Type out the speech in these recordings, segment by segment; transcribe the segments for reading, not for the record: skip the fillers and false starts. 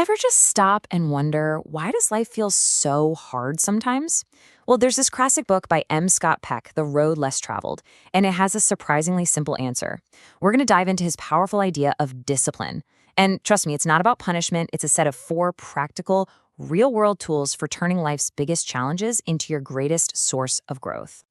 Ever just stop and wonder, why does life feel so hard sometimes? Well, there's this classic book by M. Scott Peck, The Road Less Traveled, and it has a surprisingly simple answer. We're going to dive into his powerful idea of discipline. And trust me, it's not about punishment, it's a set of 4 practical, real-world tools for turning life's biggest challenges into your greatest source of growth.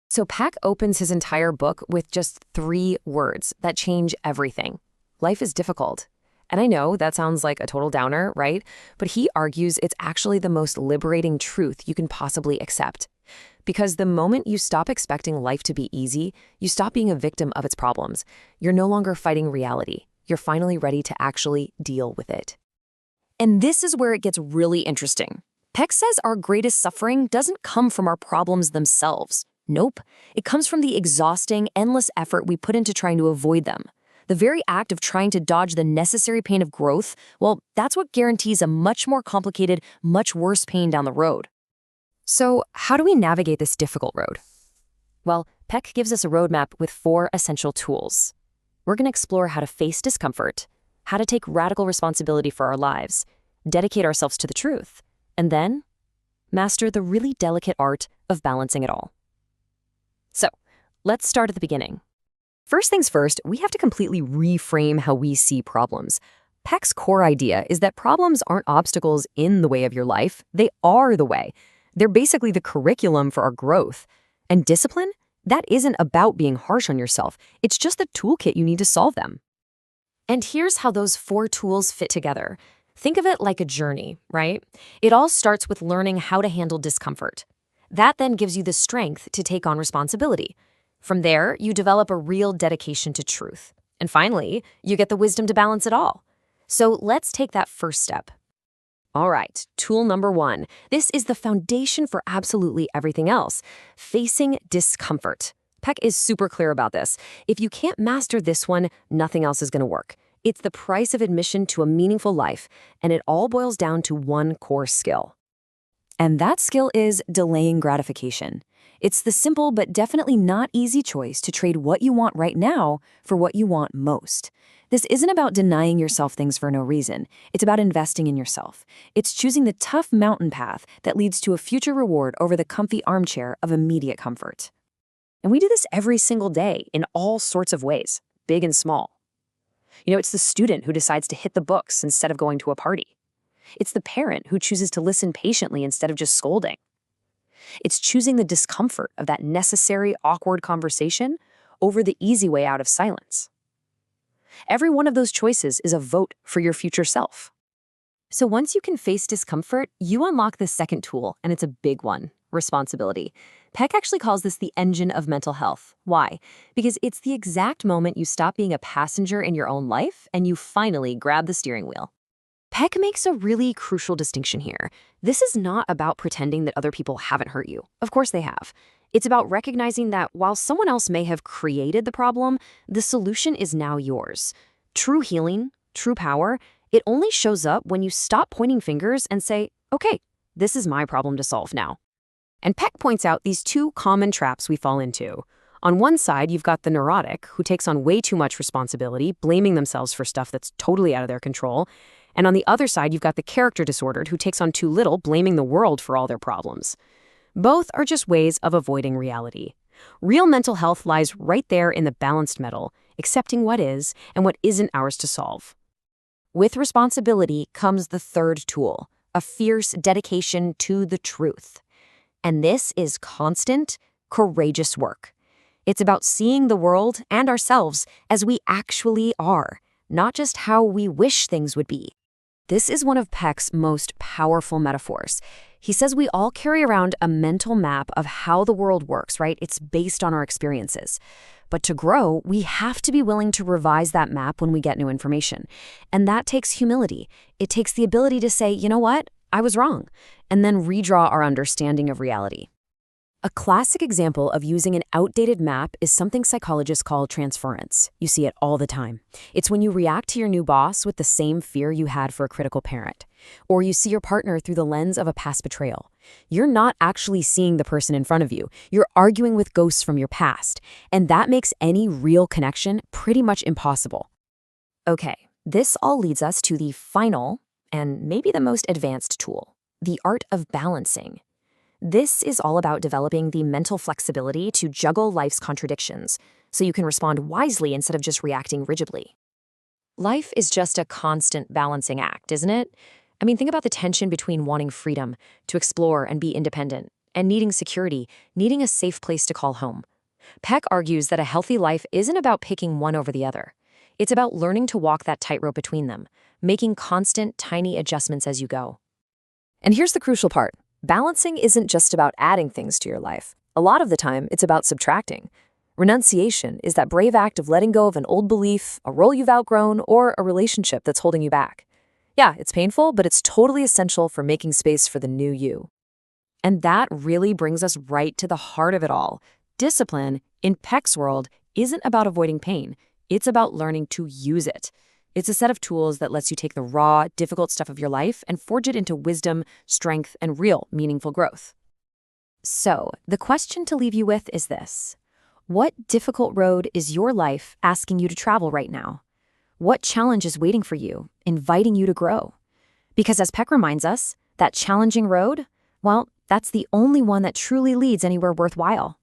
So Peck opens his entire book with just 3 words that change everything. Life is difficult. And I know that sounds like a total downer, right? But he argues it's actually the most liberating truth you can possibly accept. Because the moment you stop expecting life to be easy, you stop being a victim of its problems. You're no longer fighting reality. You're finally ready to actually deal with it. And this is where it gets really interesting. Peck says our greatest suffering doesn't come from our problems themselves. Nope. It comes from the exhausting, endless effort we put into trying to avoid them. The very act of trying to dodge the necessary pain of growth, well, that's what guarantees a much more complicated, much worse pain down the road. So, how do we navigate this difficult road? Well, Peck gives us a roadmap with 4 essential tools. We're going to explore how to face discomfort, how to take radical responsibility for our lives, dedicate ourselves to the truth, and then master the really delicate art of balancing it all. So, let's start at the beginning. First things first, we have to completely reframe how we see problems. Peck's core idea is that problems aren't obstacles in the way of your life, they are the way. They're basically the curriculum for our growth. And discipline? That isn't about being harsh on yourself, it's just the toolkit you need to solve them. And here's how those 4 tools fit together. Think of it like a journey, right? It all starts with learning how to handle discomfort. That then gives you the strength to take on responsibility. From there, you develop a real dedication to truth. And finally, you get the wisdom to balance it all. So let's take that first step. All right, tool number 1. This is the foundation for absolutely everything else. Facing discomfort. Peck is super clear about this. If you can't master this one, nothing else is going to work. It's the price of admission to a meaningful life, and it all boils down to one core skill. And that skill is delaying gratification. It's the simple but definitely not easy choice to trade what you want right now for what you want most. This isn't about denying yourself things for no reason. It's about investing in yourself. It's choosing the tough mountain path that leads to a future reward over the comfy armchair of immediate comfort. And we do this every single day in all sorts of ways, big and small. It's the student who decides to hit the books instead of going to a party. It's the parent who chooses to listen patiently instead of just scolding. It's choosing the discomfort of that necessary, awkward conversation over the easy way out of silence. Every one of those choices is a vote for your future self. So once you can face discomfort, you unlock the second tool, and it's a big one: responsibility. Peck actually calls this the engine of mental health. Why? Because it's the exact moment you stop being a passenger in your own life and you finally grab the steering wheel. Peck makes a really crucial distinction here. This is not about pretending that other people haven't hurt you. Of course they have. It's about recognizing that while someone else may have created the problem, the solution is now yours. True healing, true power, it only shows up when you stop pointing fingers and say, okay, this is my problem to solve now. And Peck points out these 2 common traps we fall into. On one side, you've got the neurotic, who takes on way too much responsibility, blaming themselves for stuff that's totally out of their control. And on the other side, you've got the character disordered, who takes on too little, blaming the world for all their problems. Both are just ways of avoiding reality. Real mental health lies right there in the balanced middle, accepting what is and what isn't ours to solve. With responsibility comes the third tool, a fierce dedication to the truth. And this is constant, courageous work. It's about seeing the world and ourselves as we actually are, not just how we wish things would be. This is one of Peck's most powerful metaphors. He says we all carry around a mental map of how the world works, right? It's based on our experiences. But to grow, we have to be willing to revise that map when we get new information. And that takes humility. It takes the ability to say, you know what? I was wrong. And then redraw our understanding of reality. A classic example of using an outdated map is something psychologists call transference. You see it all the time. It's when you react to your new boss with the same fear you had for a critical parent. Or you see your partner through the lens of a past betrayal. You're not actually seeing the person in front of you. You're arguing with ghosts from your past. And that makes any real connection pretty much impossible. Okay, this all leads us to the final and maybe the most advanced tool, the art of balancing. This is all about developing the mental flexibility to juggle life's contradictions so you can respond wisely instead of just reacting rigidly. Life is just a constant balancing act, isn't it? I mean, think about the tension between wanting freedom to explore and be independent and needing security, needing a safe place to call home. Peck argues that a healthy life isn't about picking one over the other. It's about learning to walk that tightrope between them, making constant, tiny adjustments as you go. And here's the crucial part. Balancing isn't just about adding things to your life. A lot of the time, it's about subtracting. Renunciation is that brave act of letting go of an old belief, a role you've outgrown, or a relationship that's holding you back. Yeah, it's painful, but it's totally essential for making space for the new you. And that really brings us right to the heart of it all. Discipline, in Peck's world, isn't about avoiding pain. It's about learning to use it. It's a set of tools that lets you take the raw, difficult stuff of your life and forge it into wisdom, strength, and real, meaningful growth. So, the question to leave you with is this. What difficult road is your life asking you to travel right now? What challenge is waiting for you, inviting you to grow? Because as Peck reminds us, that challenging road, well, that's the only one that truly leads anywhere worthwhile.